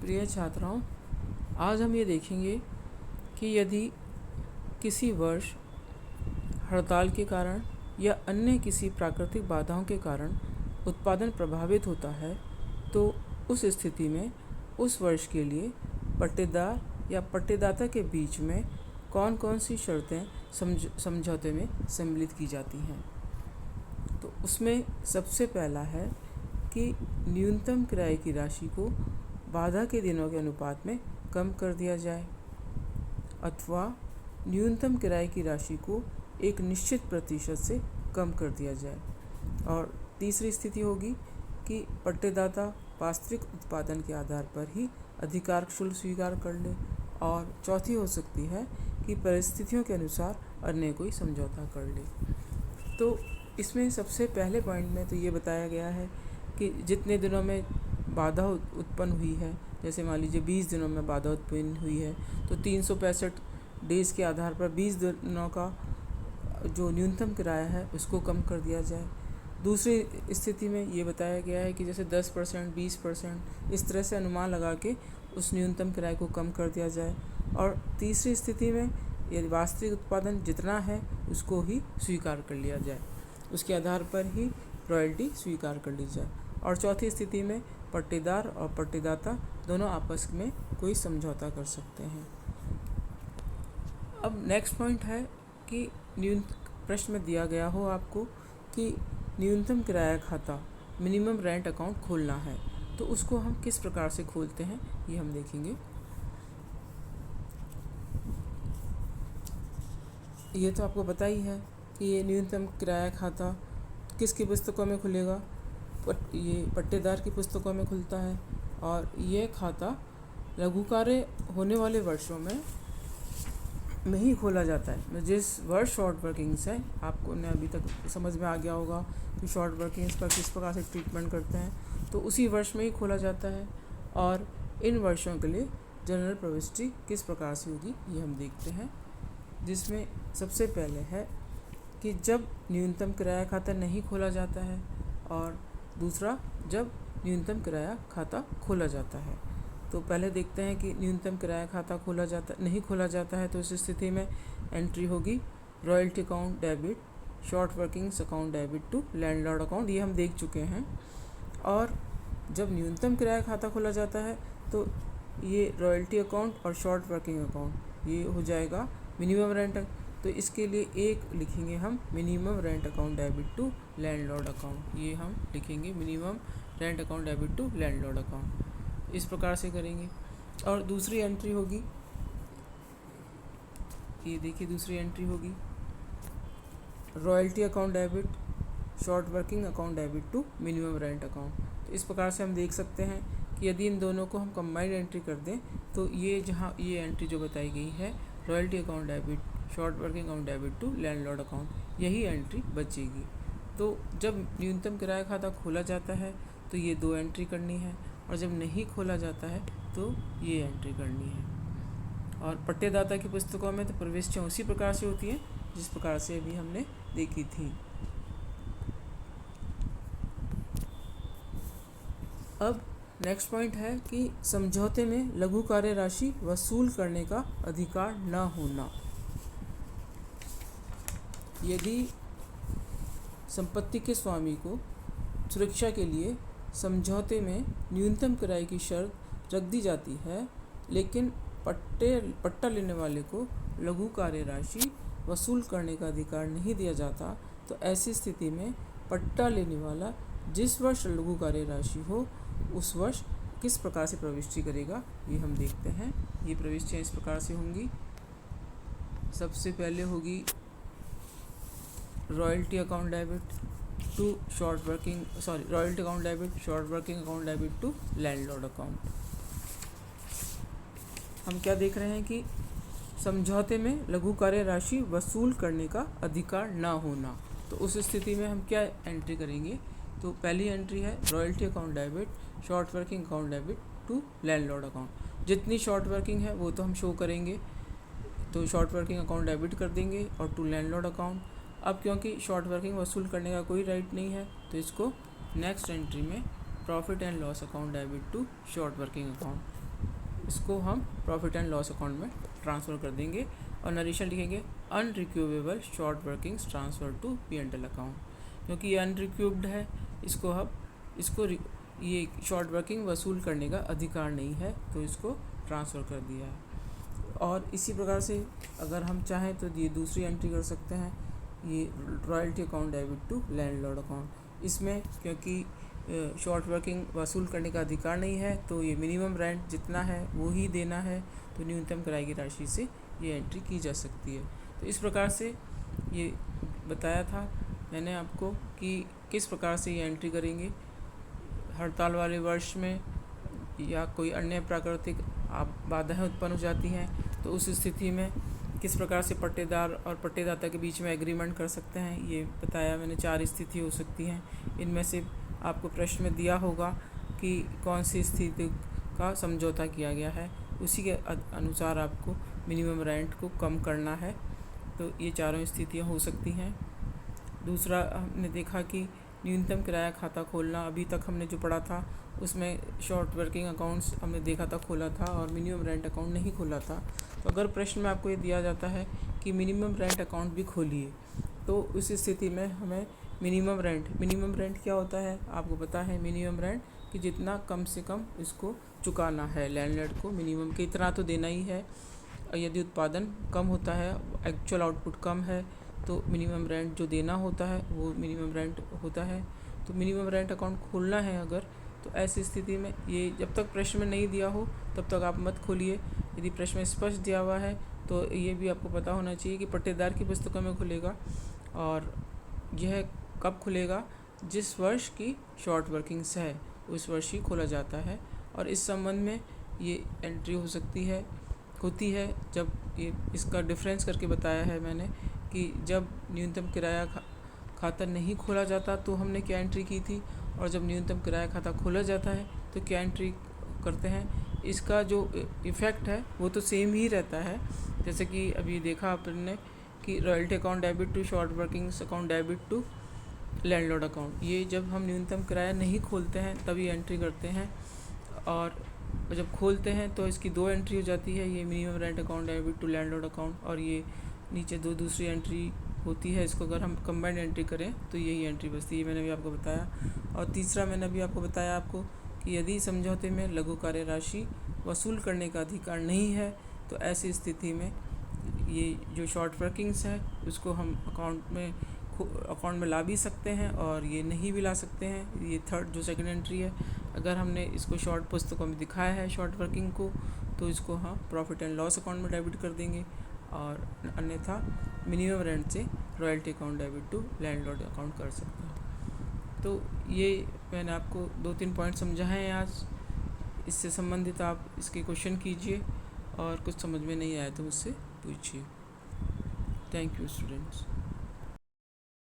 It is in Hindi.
प्रिय छात्राओं, आज हम ये देखेंगे कि यदि किसी वर्ष हड़ताल के कारण या अन्य किसी प्राकृतिक बाधाओं के कारण उत्पादन प्रभावित होता है तो उस स्थिति में उस वर्ष के लिए पट्टेदार या पट्टेदाता के बीच में कौन कौन सी शर्तें समझौते में सम्मिलित की जाती हैं। तो उसमें सबसे पहला है कि न्यूनतम किराए की राशि को बाधा के दिनों के अनुपात में कम कर दिया जाए अथवा न्यूनतम किराए की राशि को एक निश्चित प्रतिशत से कम कर दिया जाए। और तीसरी स्थिति होगी कि पट्टेदाता वास्तविक उत्पादन के आधार पर ही अधिकार शुल्क स्वीकार कर ले। और चौथी हो सकती है कि परिस्थितियों के अनुसार अन्य कोई समझौता कर ले। तो इसमें सबसे पहले पॉइंट में तो ये बताया गया है कि जितने दिनों में बाधा उत्पन्न हुई है, जैसे मान लीजिए 20 दिनों में बाधा उत्पन्न हुई है तो 365 डेज़ के आधार पर 20 दिनों का जो न्यूनतम किराया है उसको कम कर दिया जाए। दूसरी स्थिति में ये बताया गया है कि जैसे 10%, 20% इस तरह से अनुमान लगा के उस न्यूनतम किराए को कम कर दिया जाए। और तीसरी स्थिति में यदि वास्तविक उत्पादन जितना है उसको ही स्वीकार कर लिया जाए, उसके आधार पर ही रॉयल्टी स्वीकार कर ली जाए। और चौथी स्थिति में पट्टेदार और पट्टेदाता दोनों आपस में कोई समझौता कर सकते हैं। अब नेक्स्ट पॉइंट है कि प्रश्न में दिया गया हो आपको कि न्यूनतम किराया खाता मिनिमम रेंट अकाउंट खोलना है तो उसको हम किस प्रकार से खोलते हैं ये हम देखेंगे। ये तो आपको पता ही है कि ये न्यूनतम किराया खाता किसकी पुस्तकों में खुलेगा, ये पट्टेदार की पुस्तकों में खुलता है। और ये खाता लघु कार्य होने वाले वर्षों में ही खोला जाता है। जिस वर्ष शॉर्ट वर्किंग्स है, आपको ने अभी तक समझ में आ गया होगा कि शॉर्ट वर्किंग्स पर किस प्रकार से ट्रीटमेंट करते हैं, तो उसी वर्ष में ही खोला जाता है। और इन वर्षों के लिए जनरल प्रविष्टि किस प्रकार से होगी ये हम देखते हैं, जिसमें सबसे पहले है कि जब न्यूनतम किराया खाता नहीं खोला जाता है और दूसरा जब न्यूनतम किराया खाता खोला जाता है। तो पहले देखते हैं कि न्यूनतम किराया खाता नहीं खोला जाता है तो इस स्थिति में एंट्री होगी royalty account debit, short workings account debit to landlord account, ये हम देख चुके हैं। और जब न्यूनतम किराया खाता खोला जाता है तो ये रॉयल्टी अकाउंट और शॉर्ट वर्किंग अकाउंट ये हो जाएगा मिनिमम रेंट। तो इसके लिए एक लिखेंगे हम minimum rent account debit to landlord account, ये हम लिखेंगे minimum rent account debit to landlord account, इस प्रकार से करेंगे। और दूसरी एंट्री होगी, ये देखिए दूसरी एंट्री होगी royalty account debit, short working account debit to minimum rent account. तो इस प्रकार से हम देख सकते हैं कि यदि इन दोनों को हम कंबाइंड एंट्री कर दें तो ये जहाँ ये एंट्री जो बताई गई है royalty account debit, short working account debit to landlord account, यही एंट्री बचेगी। तो जब न्यूनतम किराया खाता खोला जाता है तो ये 2 एंट्री करनी है और जब नहीं खोला जाता है तो ये एंट्री करनी है। और पट्टेदाता की पुस्तकों में तो प्रविष्टियाँ उसी प्रकार से होती हैं जिस प्रकार से अभी हमने देखी थी। अब नेक्स्ट पॉइंट है कि समझौते में लघु कार्य राशि वसूल करने का अधिकार न होना। यदि संपत्ति के स्वामी को सुरक्षा के लिए समझौते में न्यूनतम किराए की शर्त रख दी जाती है लेकिन पट्टा लेने वाले को लघु कार्य राशि वसूल करने का अधिकार नहीं दिया जाता तो ऐसी स्थिति में पट्टा लेने वाला जिस वर्ष लघु कार्य राशि हो उस वर्ष किस प्रकार से प्रविष्टि करेगा ये हम देखते हैं। ये प्रविष्टियाँ इस प्रकार से होंगी। सबसे पहले होगी royalty account debit to royalty account debit, short working account debit to landlord account. हम क्या देख रहे हैं कि समझौते में लघु कार्य राशि वसूल करने का अधिकार ना होना, तो उस स्थिति में हम क्या एंट्री करेंगे। तो पहली एंट्री है royalty account debit, short working account debit to landlord account. जितनी शॉर्ट वर्किंग है वो तो हम शो करेंगे, तो शॉर्ट वर्किंग अकाउंट डेबिट कर देंगे और टू लैंडलॉर्ड अकाउंट। अब क्योंकि शॉर्ट वर्किंग वसूल करने का कोई राइट नहीं है तो इसको नेक्स्ट एंट्री में profit and loss account debit to short working account, इसको हम प्रॉफिट एंड लॉस अकाउंट में ट्रांसफ़र कर देंगे और नरेशन लिखेंगे unrecoupable short workings transfer to P&L account. क्योंकि ये अनरिक्यूब्ड है, इसको ये शॉर्ट वर्किंग वसूल करने का अधिकार नहीं है, तो इसको ट्रांसफ़र कर दिया है। और इसी प्रकार से अगर हम चाहें तो ये दूसरी एंट्री कर सकते हैं, ये royalty account debit to landlord account. इसमें क्योंकि शॉर्ट वर्किंग वसूल करने का अधिकार नहीं है, तो ये मिनिमम रेंट जितना है वो ही देना है, तो न्यूनतम किराए की राशि से ये एंट्री की जा सकती है। तो इस प्रकार से ये बताया था मैंने आपको कि किस प्रकार से ये एंट्री करेंगे हड़ताल वाले वर्ष में, या कोई अन्य प्राकृतिक बाधाएं उत्पन्न हो जाती हैं, तो उस स्थिति में किस प्रकार से पट्टेदार और पट्टेदाता के बीच में एग्रीमेंट कर सकते हैं, ये बताया मैंने। 4 स्थिति हो सकती हैं, इनमें से आपको प्रश्न में दिया होगा कि कौन सी स्थिति का समझौता किया गया है, उसी के अनुसार आपको मिनिमम रेंट को कम करना है। तो ये चारों स्थितियाँ हो सकती हैं। दूसरा हमने देखा कि न्यूनतम किराया खाता खोलना, अभी तक हमने जो पढ़ा था उसमें शॉर्ट वर्किंग अकाउंट्स हमने देखा था खोला था और मिनिमम रेंट अकाउंट नहीं खोला था। तो अगर प्रश्न में आपको ये दिया जाता है कि मिनिमम रेंट अकाउंट भी खोलिए, तो उस स्थिति में हमें मिनिमम रेंट क्या होता है आपको पता है। मिनिमम रेंट कि जितना कम से कम इसको चुकाना है लैंडलॉर्ड को, मिनिमम के इतना तो देना ही है। यदि उत्पादन कम होता है, एक्चुअल आउटपुट कम है, तो मिनिमम रेंट जो देना होता है वो मिनिमम रेंट होता है। तो मिनिमम रेंट अकाउंट खोलना है अगर, तो ऐसी स्थिति में ये जब तक प्रश्न में नहीं दिया हो तब तक आप मत खोलिए। यदि प्रश्न में स्पष्ट दिया हुआ है तो ये भी आपको पता होना चाहिए कि पट्टेदार की पुस्तकों में खुलेगा, और यह कब खुलेगा, जिस वर्ष की शॉर्ट वर्किंग्स है उस वर्ष ही खोला जाता है। और इस संबंध में ये एंट्री होती है जब ये इसका डिफरेंस करके बताया है मैंने कि जब न्यूनतम किराया खाता नहीं खोला जाता तो हमने क्या एंट्री की थी, और जब न्यूनतम किराया खाता खोला जाता है तो क्या एंट्री करते हैं। इसका जो इफ़ेक्ट है वो तो सेम ही रहता है। जैसे कि अभी देखा आपने कि royalty account debit to short workings account debit to landlord account, ये जब हम न्यूनतम किराया नहीं खोलते हैं तभी एंट्री करते हैं, और जब खोलते हैं तो इसकी 2 एंट्री हो जाती है, ये minimum rent account debit to landlord account, और ये नीचे 2 दूसरी एंट्री होती है। इसको अगर हम कंबाइंड एंट्री करें तो यही एंट्री बचती है, ये मैंने भी आपको बताया। और तीसरा मैंने अभी आपको बताया कि यदि समझौते में लघु कार्य राशि वसूल करने का अधिकार नहीं है, तो ऐसी स्थिति में ये जो शॉर्ट वर्किंग्स है उसको हम अकाउंट में ला भी सकते हैं और ये नहीं भी ला सकते हैं। ये जो सेकंड एंट्री है, अगर हमने इसको शॉर्ट पुस्तकों में दिखाया है शॉर्ट वर्किंग को, तो इसको हम प्रॉफिट एंड लॉस अकाउंट में डेबिट कर देंगे, और अन्यथा मिनिमम रेंट से royalty account debit to landlord account कर सकते हैं। तो ये मैंने आपको 2-3 पॉइंट समझाए हैं आज। इससे संबंधित आप इसके क्वेश्चन कीजिए, और कुछ समझ में नहीं आया तो मुझसे पूछिए। Thank you students.